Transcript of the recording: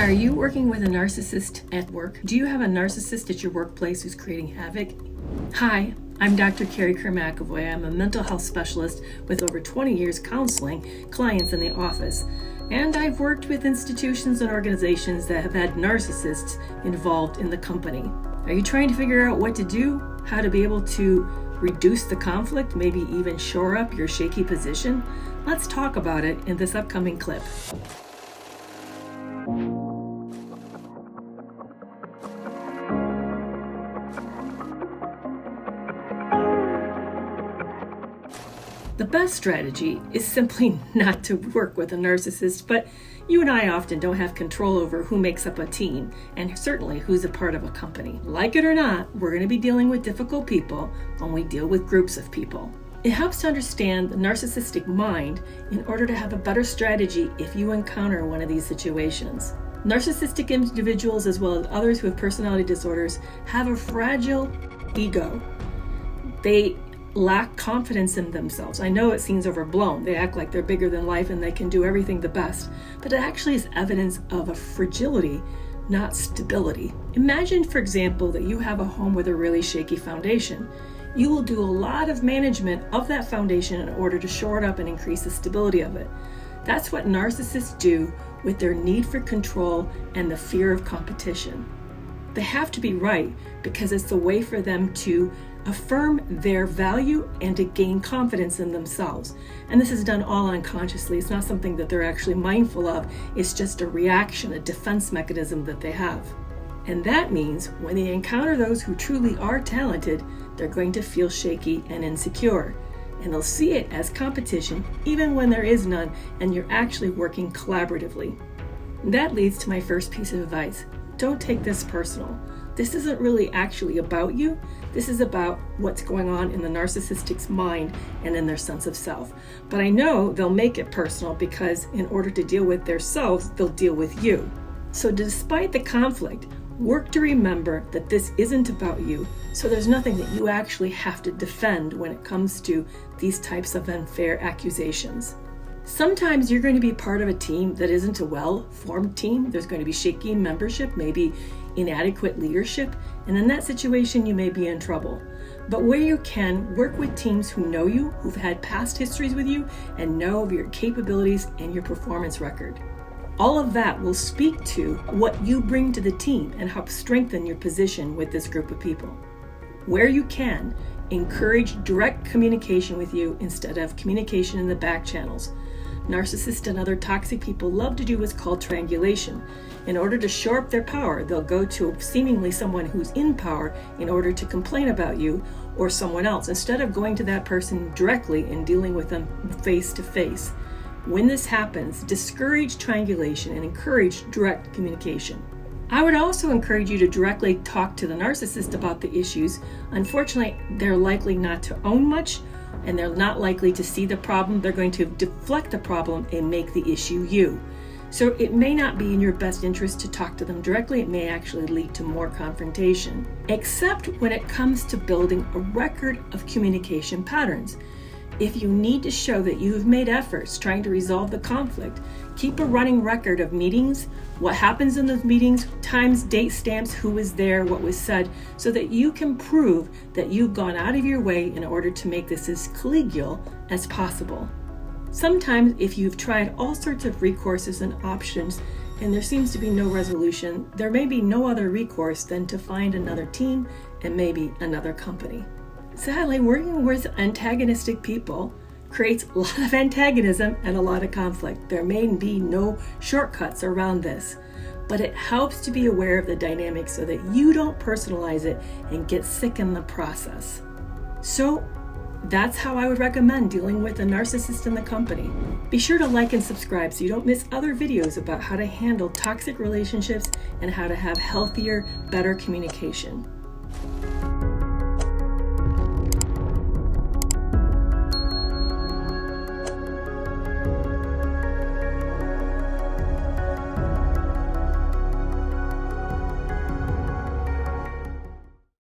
Are you working with a narcissist at work? Do you have a narcissist at your workplace who's creating havoc? Hi, I'm Dr. Kerry Kerr McAvoy. I'm a mental health specialist with over 20 years counseling clients in the office. And I've worked with institutions and organizations that have had narcissists involved in the company. Are you trying to figure out what to do? How to be able to reduce the conflict, maybe even shore up your shaky position? Let's talk about it in this upcoming clip. The best strategy is simply not to work with a narcissist, but you and I often don't have control over who makes up a team, and certainly who's a part of a company. Like it or not, we're going to be dealing with difficult people when we deal with groups of people. It helps to understand the narcissistic mind in order to have a better strategy if you encounter one of these situations. Narcissistic individuals, as well as others who have personality disorders, have a fragile ego. They lack confidence in themselves. I know it seems overblown. They act like they're bigger than life and they can do everything the best, but it actually is evidence of a fragility, not stability. Imagine, for example, that you have a home with a really shaky foundation. You will do a lot of management of that foundation in order to shore it up and increase the stability of it. That's what narcissists do with their need for control and the fear of competition. They have to be right because it's the way for them to affirm their value and to gain confidence in themselves. And this is done all unconsciously. It's not something that they're actually mindful of. It's just a reaction, a defense mechanism that they have. And that means when they encounter those who truly are talented, they're going to feel shaky and insecure. And they'll see it as competition even when there is none and you're actually working collaboratively. And that leads to my first piece of advice. Don't take this personal. This isn't really actually about you. This is about what's going on in the narcissistic's mind and in their sense of self. But I know they'll make it personal because in order to deal with their selves, they'll deal with you. So despite the conflict, work to remember that this isn't about you. So there's nothing that you actually have to defend when it comes to these types of unfair accusations. Sometimes you're going to be part of a team that isn't a well-formed team. There's going to be shaky membership, maybe inadequate leadership, and in that situation you may be in trouble. But where you can, work with teams who know you, who've had past histories with you, and know of your capabilities and your performance record. All of that will speak to what you bring to the team and help strengthen your position with this group of people. Where you can, encourage direct communication with you instead of communication in the back channels. Narcissists and other toxic people love to do what's called triangulation. In order to shore up their power, they'll go to seemingly someone who's in power in order to complain about you or someone else, instead of going to that person directly and dealing with them face to face. When this happens, discourage triangulation and encourage direct communication. I would also encourage you to directly talk to the narcissist about the issues. Unfortunately, they're likely not to own much, and they're not likely to see the problem. They're going to deflect the problem and make the issue you. So it may not be in your best interest to talk to them directly. It may actually lead to more confrontation, except when it comes to building a record of communication patterns. If you need to show that you have made efforts trying to resolve the conflict, keep a running record of meetings, what happens in those meetings, times, date stamps, who was there, what was said, so that you can prove that you've gone out of your way in order to make this as collegial as possible. Sometimes if you've tried all sorts of recourses and options and there seems to be no resolution, there may be no other recourse than to find another team and maybe another company. Sadly, working with antagonistic people creates a lot of antagonism and a lot of conflict. There may be no shortcuts around this, but it helps to be aware of the dynamics so that you don't personalize it and get sick in the process. So that's how I would recommend dealing with a narcissist in the company. Be sure to like and subscribe so you don't miss other videos about how to handle toxic relationships and how to have healthier, better communication.